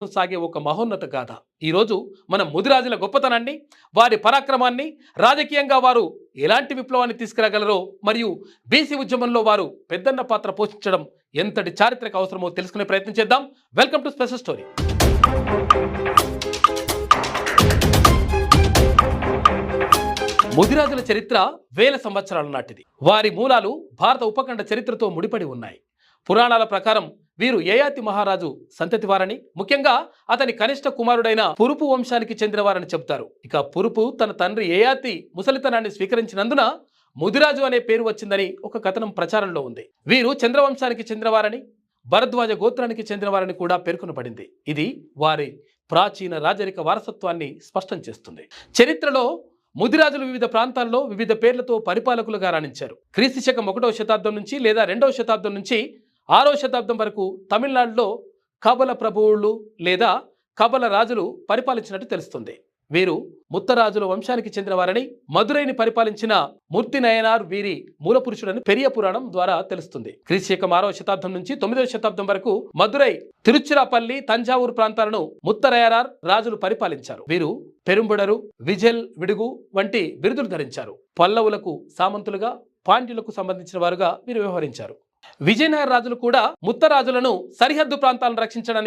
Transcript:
సాగే ఒక మహోన్నత గాథ. ఈరోజు మనం ముదిరాజుల గొప్పతనాన్ని, వారి పరాక్రమాన్ని, రాజకీయంగా వారు ఎలాంటి విప్లవాన్ని తీసుకురాగలరో, మరియు బీసీ ఉద్యమంలో వారు పెద్దన్న పాత్ర పోషించడం ఎంతటి చారిత్రక అవసరమో తెలుసుకునే ప్రయత్నం చేద్దాం. Welcome to special story. ముదిరాజుల చరిత్ర వేల సంవత్సరాల నాటిది. వారి మూలాలు భారత ఉపఖండ చరిత్రతో ముడిపడి ఉన్నాయి. పురాణాల ప్రకారం వీరు యయాతి మహారాజు సంతతి వారని, ముఖ్యంగా అతని కనిష్ట కుమారుడైన పురుపు వంశానికి చెందినవారని చెబుతారు. ఇక పురుపు తన తండ్రి యయాతి ముసలితనాన్ని స్వీకరించినందున ముదిరాజు అనే పేరు వచ్చిందని ఒక కథనం ప్రచారంలో ఉంది. వీరు చంద్రవంశానికి చెందినవారని, భరద్వాజ గోత్రానికి చెందినవారని కూడా పేర్కొనబడింది. ఇది వారి ప్రాచీన రాజరిక వారసత్వాన్ని స్పష్టం చేస్తుంది. చరిత్రలో ముదిరాజులు వివిధ ప్రాంతాల్లో వివిధ పేర్లతో పరిపాలకులుగా రాణించారు. క్రీస్తు శకం 1వ శతాబ్దం నుంచి లేదా 2వ శతాబ్దం నుంచి 6వ శతాబ్దం వరకు తమిళనాడులో కబల ప్రభువులు లేదా కబల రాజులు పరిపాలించినట్టు తెలుస్తుంది. వీరు ముత్తరాజుల వంశానికి చెందినవారని, మదురైని పరిపాలించిన మూర్తి నయనార్ వీరి మూలపురుషుడని పెరియ పురాణం ద్వారా తెలుస్తుంది. క్రీస్తు శకం 6వ శతాబ్దం నుంచి 9వ శతాబ్దం వరకు మదురై, తిరుచిరాపల్లి, తంజావూరు ప్రాంతాలను ముత్తరయరార్ రాజులు పరిపాలించారు. వీరు పెరుంబుడరు, విజల్, విడుగు వంటి బిరుదులు ధరించారు. పల్లవులకు సామంతులుగా, పాండ్యులకు సంబంధించిన వారుగా వీరు వ్యవహరించారు. విజయనగర రాజులు కూడా ముత్తరాజులను సరిహద్దు ప్రాంతాలను రక్షించడానికి